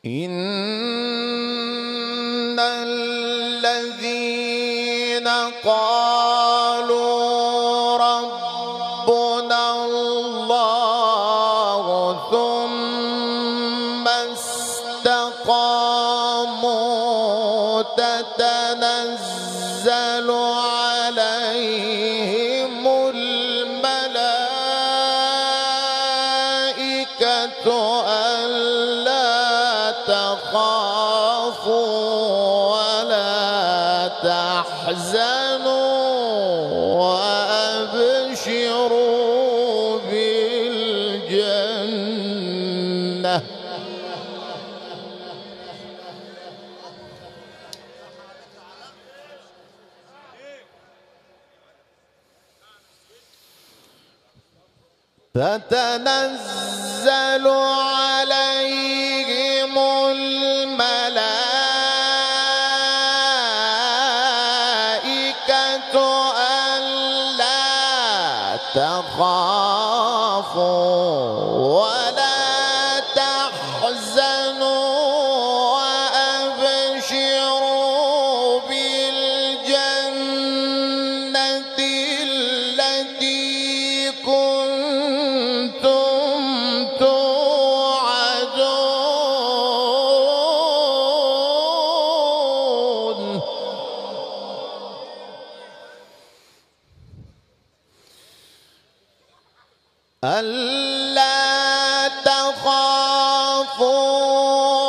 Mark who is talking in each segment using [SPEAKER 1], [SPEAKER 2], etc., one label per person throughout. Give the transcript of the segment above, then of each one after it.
[SPEAKER 1] إن الذين قالوا ربنا الله ثم استقاموا تتنزل عليهم الملائكة ألا تخافوا ولا تحزنوا وأبشروا بالجنة تتنزل عليهم الملائكة ألا تخافوا ولا تحزنوا وأبشروا بالجنة التي كنتم توعدون ألا تخافوا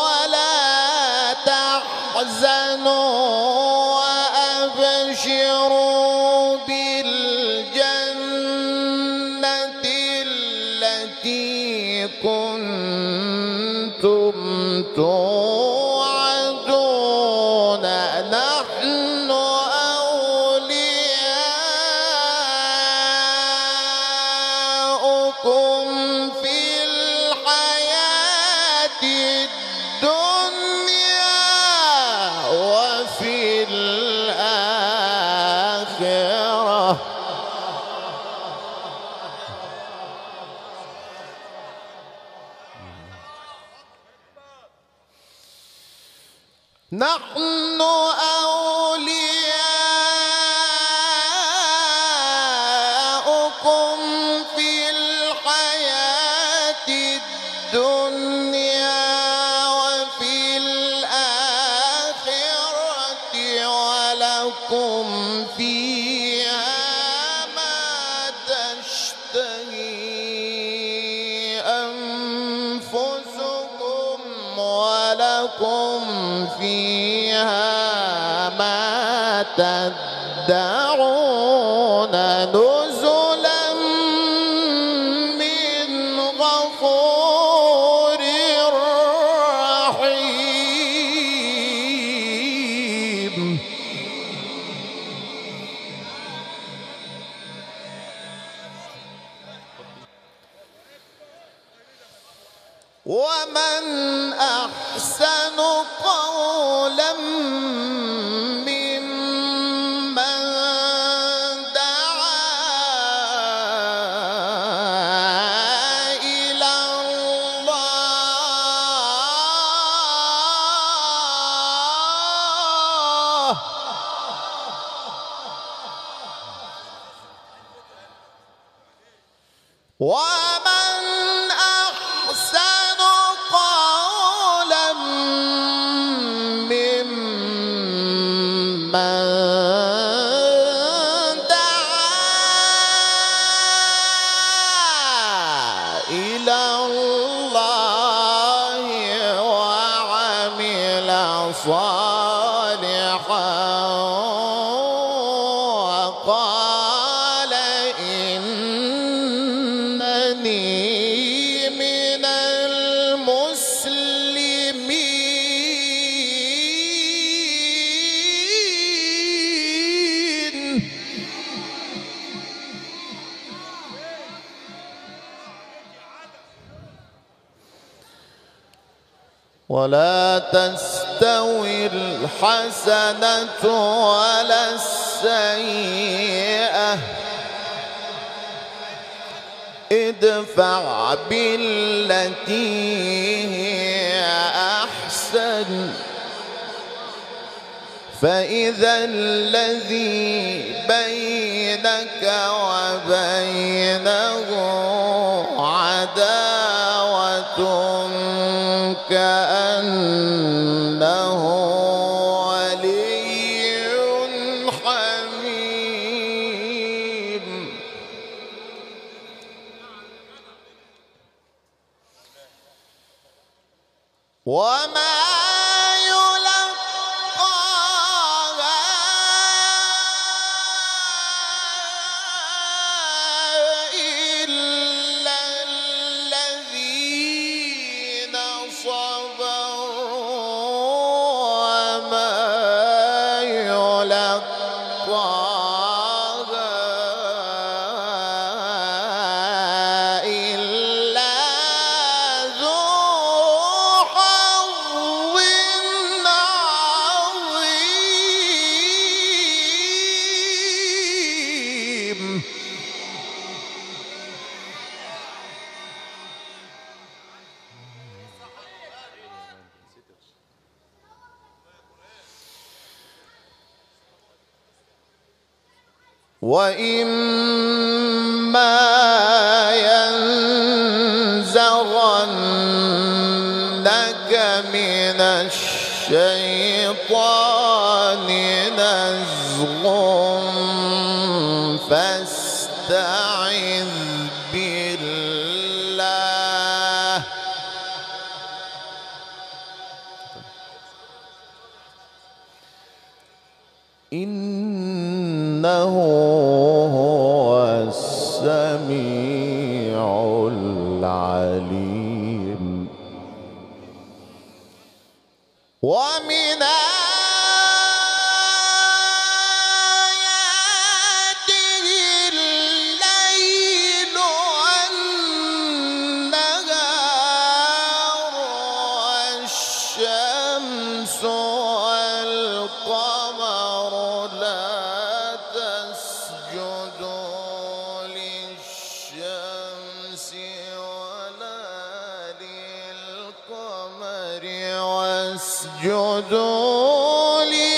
[SPEAKER 1] ولا تحزنوا وأبشروا بالجنة التي كنتم توعدون نحن أولياؤكم في الحياة الدنيا وفي الآخرة نحن أولياؤكم في الحياة الدنيا وفي الآخرة ولكم فيها ما تشتهي أنفسكم ولكم فيها ما تدعون نزلا من غفور رحيم ومن أحسن قولا ممن دعا إلى الله ومن أحسن قولا ممن دعا إلى الله وعمل صالحا وقال إنني من المسلمين ولا تستوي الحسنة ولا السيئة ادفع بالتي هي أحسن فإذا الذي بينك وبينه عداوة كأنه ولي حميم. وما وإما ينزغنك من الشيطان نزغ فاستعذ بالله إنه هو السميع العليم. ومن آياته الليل والنهار والشمس والقمر لا تسجدوا للشمس ولا للقمر واسجدوا لله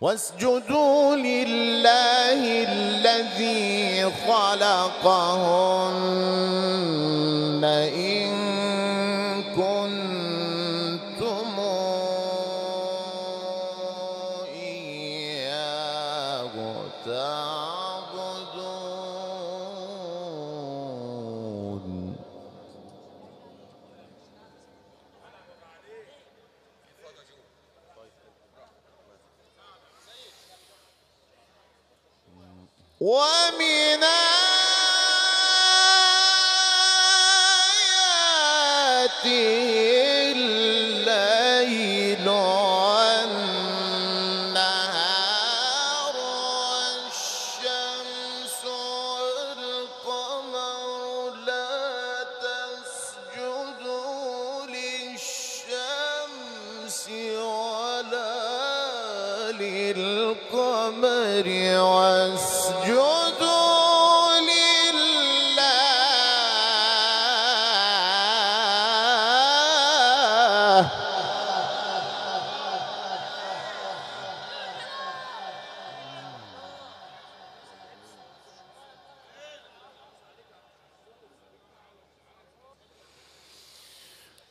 [SPEAKER 1] واسجدوا لله الذي خلقهن إن كنتم إياه تعبدون. ومن آياته الليل والنهار والشمس والقمر لا تسجدوا للشمس ولا للقمر واسجدوا لله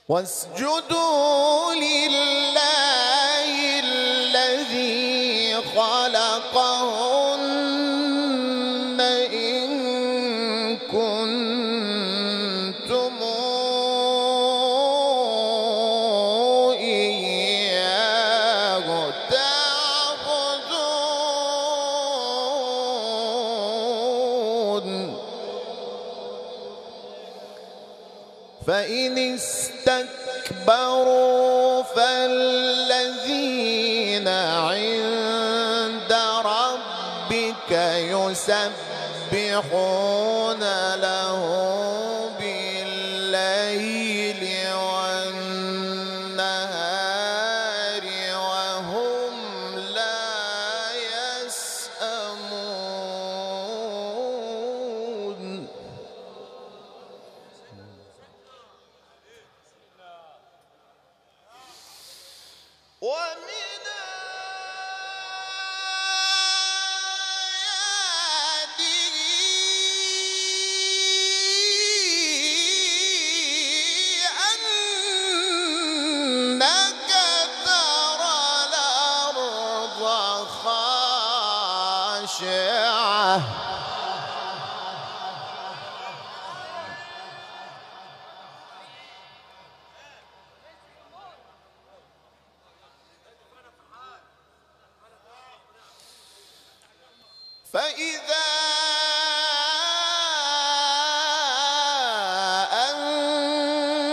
[SPEAKER 1] واسجدوا لله الذي خلقهن إن كنتم إياه تعبدون. فإن استكبروا فالذين عند ربك يسبحون له بالليل والنهار وهم ومن أنك ترى الأرض خاشعة فإذا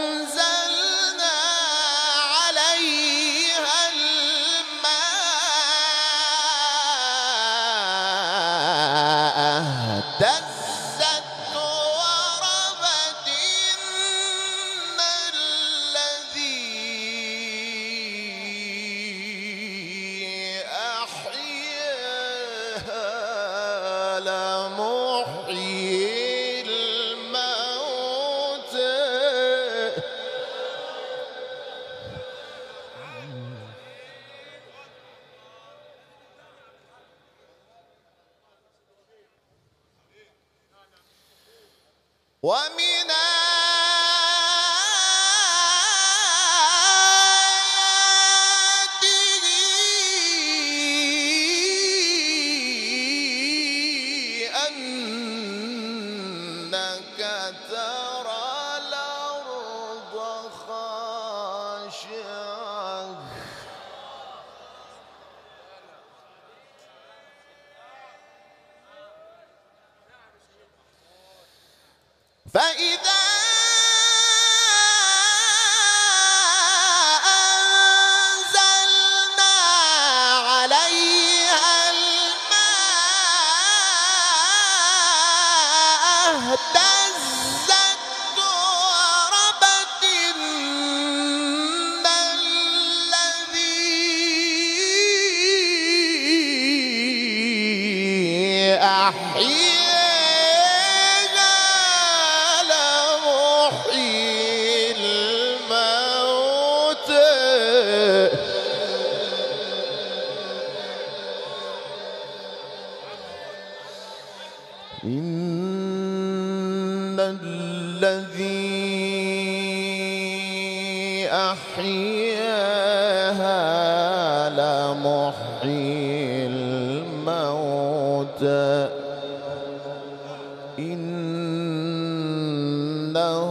[SPEAKER 1] أنزلنا عليها الماء اهتزت وربت إن الذي أحياها لمحيي الموت ومن أنك ترى الأرض خاشعة فإذا أنزلنا عليها الماء اهتزت وربت إن الذي أحياها لمحيي الموت إن الذي أحياها لمحيي الموت إنه